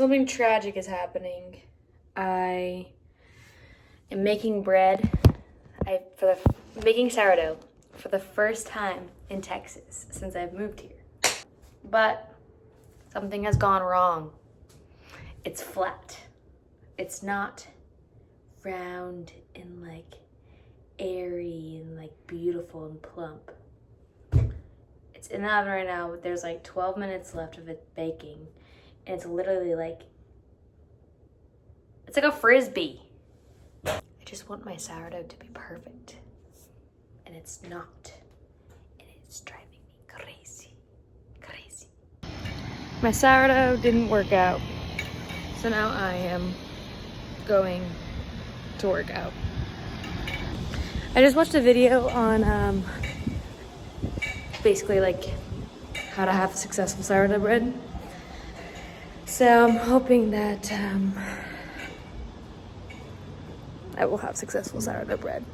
Something tragic is happening. I am making bread. Making sourdough for the first time in Texas since I've moved here. But something has gone wrong. It's flat. It's not round and like airy and like beautiful and plump. It's in the oven right now, but there's like 12 minutes left of it baking. And it's literally like, it's like a Frisbee. I just want my sourdough to be perfect. And it's not. And it's driving me crazy. Crazy. My sourdough didn't work out. So now I am going to work out. I just watched a video on basically like how to have successful sourdough bread. So I'm hoping that I will have successful sourdough bread.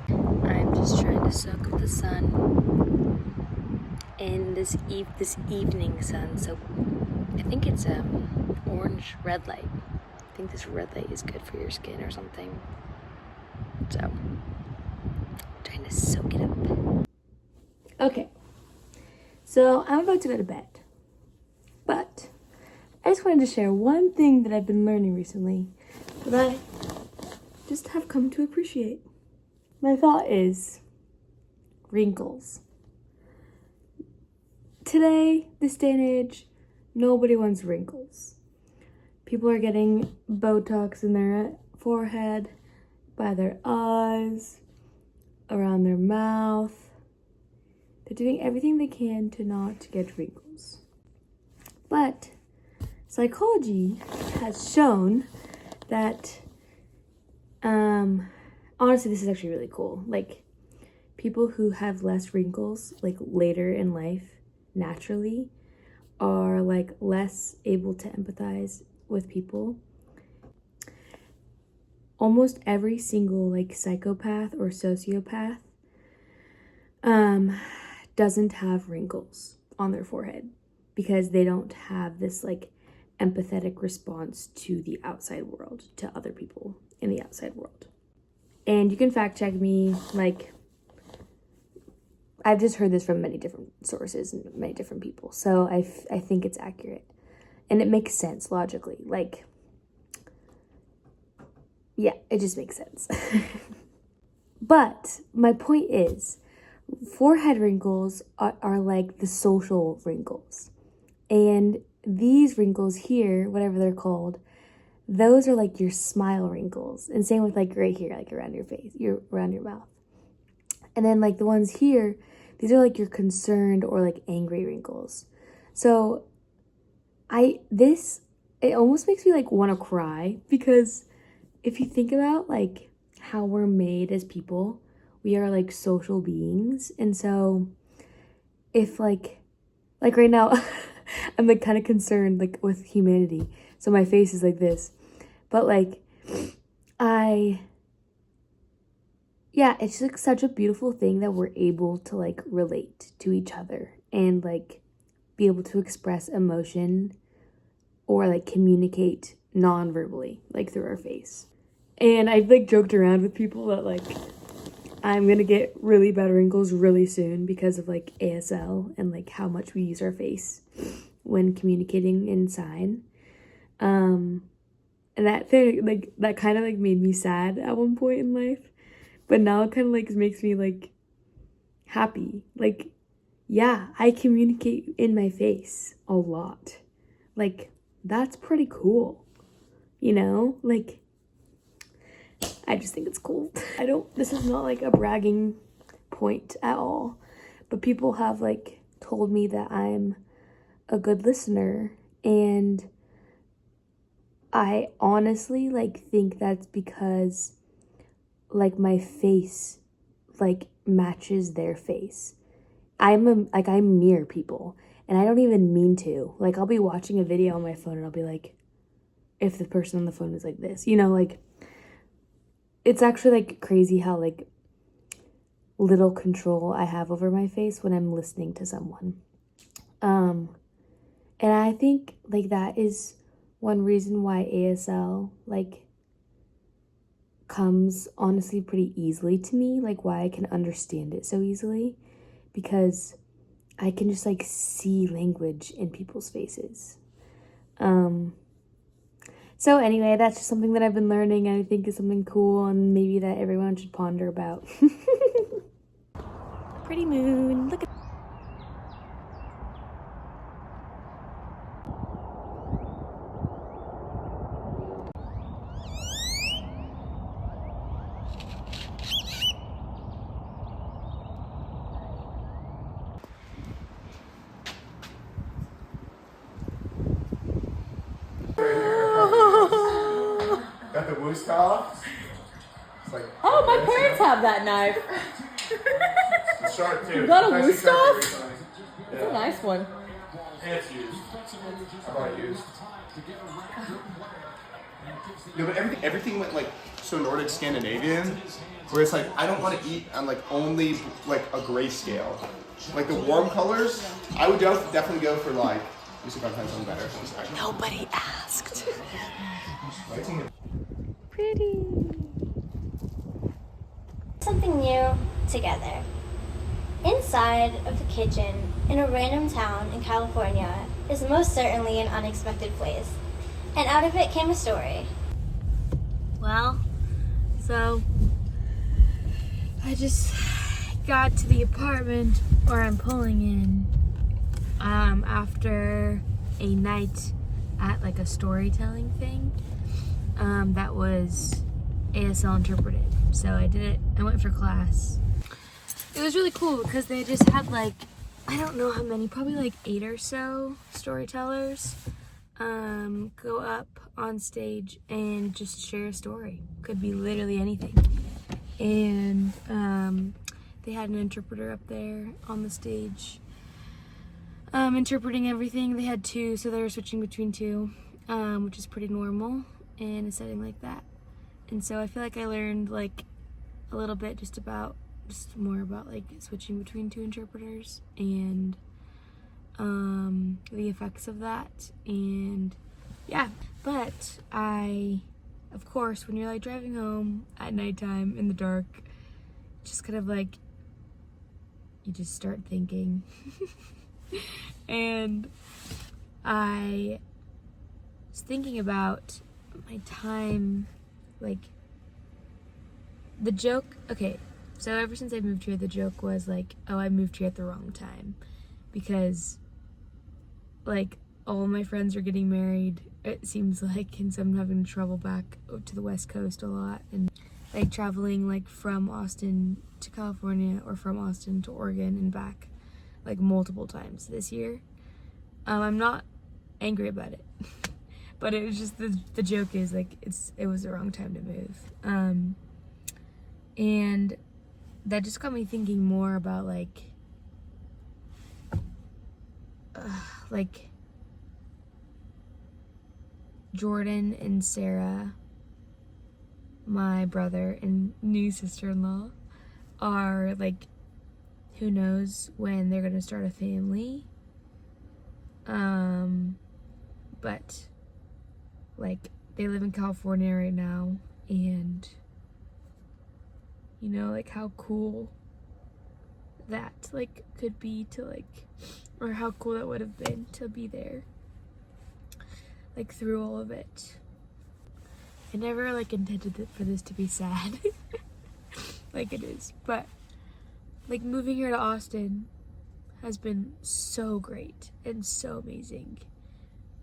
I'm just trying to soak up the sun in this evening sun. So I think it's orange red light. I think this red light is good for your skin or something. So I'm trying to soak it up. Okay. So I'm about to go to bed. But I just wanted to share one thing that I've been learning recently that I just have come to appreciate. My thought is wrinkles. Today, this day and age, nobody wants wrinkles. People are getting Botox in their forehead, by their eyes, around their mouth. They're doing everything they can to not get wrinkles. But psychology has shown that, honestly, this is actually really cool. Like, people who have less wrinkles, like later in life, naturally, are like less able to empathize with people. Almost every single like psychopath or sociopath doesn't have wrinkles on their forehead because they don't have this like empathetic response to the outside world, to other people in the outside world. And you can fact check me, like, I've just heard this from many different sources and many different people. So I think it's accurate. And it makes sense logically. Like, yeah, it just makes sense. But my point is, forehead wrinkles are like the social wrinkles. And these wrinkles here, whatever they're called, those are like your smile wrinkles. And same with like right here, like around your face, around your mouth. And then like the ones here, these are like your concerned or like angry wrinkles. So it almost makes me like want to cry, because if you think about like how we're made as people, we are like social beings. And so if like right now, I'm like kind of concerned like with humanity. So my face is like this, but like it's like such a beautiful thing that we're able to like relate to each other and like be able to express emotion or like communicate non-verbally, like through our face. And I've like joked around with people that like I'm gonna get really bad wrinkles really soon because of like ASL and like how much we use our face when communicating in sign. And that thing, like, that kind of like made me sad at one point in life, but now it kind of like makes me like happy. Like, yeah, I communicate in my face a lot. Like, that's pretty cool, you know? Like, I just think it's cool. This is not like a bragging point at all, but people have like told me that I'm a good listener, and I honestly like think that's because like my face like matches their face. I mirror people, and I don't even mean to. Like, I'll be watching a video on my phone and I'll be like, if the person on the phone is like this, you know, like, it's actually like crazy how like little control I have over my face when I'm listening to someone. And I think like that is one reason why ASL like comes honestly pretty easily to me, like why I can understand it so easily, because I can just like see language in people's faces. So anyway, that's just something that I've been learning and I think is something cool and maybe that everyone should ponder about. Pretty moon, look at Got the woos off. It's like, oh, my parents have that knife. It's sharp too. You got a It's actually sharp Wusthof? recently. It's a nice one. And it's used. I bought it used. No, but everything went like so Nordic Scandinavian, where it's like I don't want to eat on like only like a grayscale. Like the warm colors, I would definitely go for like. Let me see if I can find something better. Nobody asked. pretty. Something new together. Inside of the kitchen in a random town in California is most certainly an unexpected place. And out of it came a story. Well, so I just got to the apartment where I'm pulling in after a night at like a storytelling thing that was ASL interpreted. So I did it. I went for class. It was really cool because they just had like, I don't know how many, probably like 8 or so storytellers go up on stage and just share a story. Could be literally anything. And they had an interpreter up there on the stage interpreting everything. They had 2, so they were switching between 2, which is pretty normal in a setting like that. And so I feel like I learned like a little bit just more about like switching between 2 interpreters and the effects of that. And yeah, but of course, when you're like driving home at nighttime in the dark, just kind of like you just start thinking. And I was thinking about my time, like the joke. Okay, so ever since I moved here, the joke was like, oh, I moved here at the wrong time, because like all my friends are getting married, it seems like, and so I'm having to travel back to the West Coast a lot, and like traveling like from Austin to California or from Austin to Oregon and back like multiple times this year. I'm not angry about it, but it was just the joke is like it was the wrong time to move. And that just got me thinking more about like Jordan and Sarah, my brother and new sister-in-law, are like, who knows when they're gonna start a family. But like they live in California right now, and you know, like how cool that like could be to like, or how cool that would have been to be there like through all of it. I never like intended for this to be sad like it is, but like moving here to Austin has been so great and so amazing.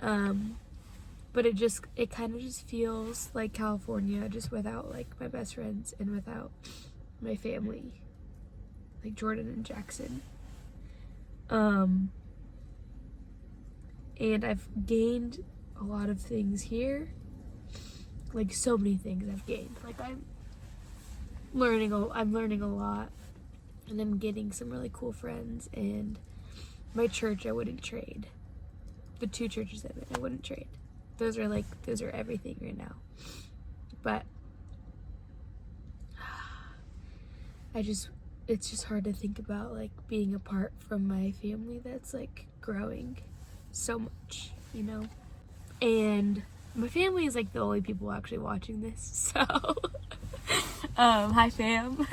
But it kind of just feels like California, just without like my best friends and without my family, like Jordan and Jackson. And I've gained a lot of things here, like so many things I've gained. Like I'm learning a lot, and I'm getting some really cool friends, and my church I wouldn't trade. The 2 churches I'm in, I wouldn't trade. Those are everything right now. But I just it's just hard to think about like being apart from my family that's like growing so much, you know? And my family is like the only people actually watching this, so hi fam.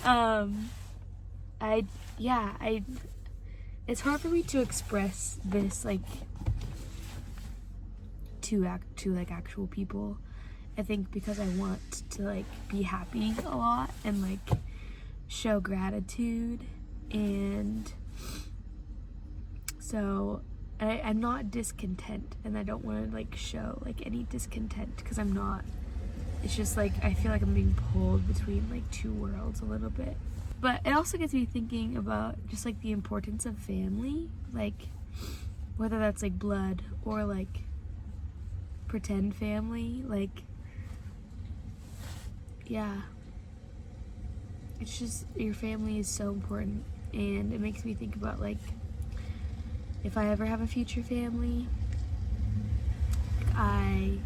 I it's hard for me to express this like to like actual people. I think because I want to like be happy a lot and like show gratitude, and so I'm not discontent, and I don't want to like show like any discontent because I'm not. It's just like I feel like I'm being pulled between like two worlds a little bit. But it also gets me thinking about just like the importance of family, like whether that's like blood or like pretend family, like yeah, it's just your family is so important, and it makes me think about like if I ever have a future family, I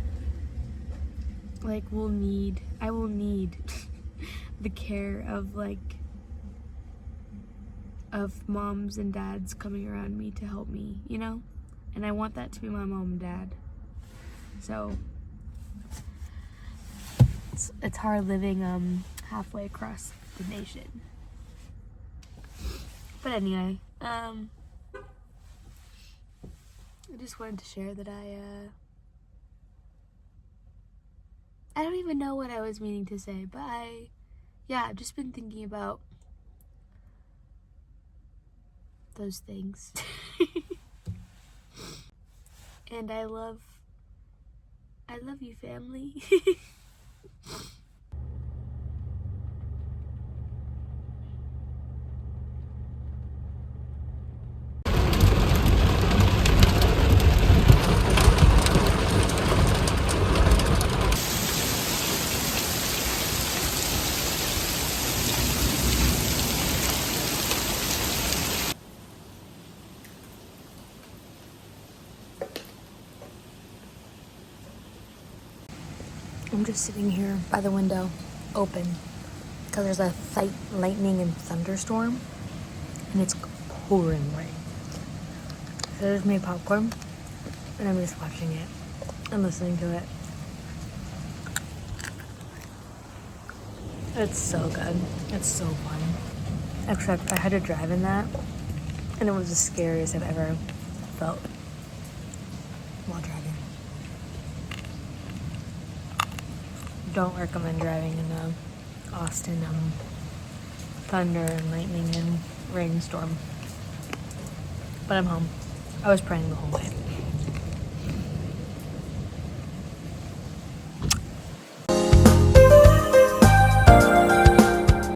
will need the care of moms and dads coming around me to help me, you know? And I want that to be my mom and dad. So it's hard living halfway across the nation. But anyway, I just wanted to share that I don't even know what I was meaning to say, but I've just been thinking about those things. And I love you, family. I'm just sitting here by the window, open, because there's a lightning and thunderstorm, and it's pouring rain. So I just made popcorn, and I'm just watching it and listening to it. It's so good. It's so fun. Except I had to drive in that, and it was the scariest I've ever felt while driving. Don't recommend driving in Austin thunder and lightning and rainstorm. But I'm home. I was praying the whole way.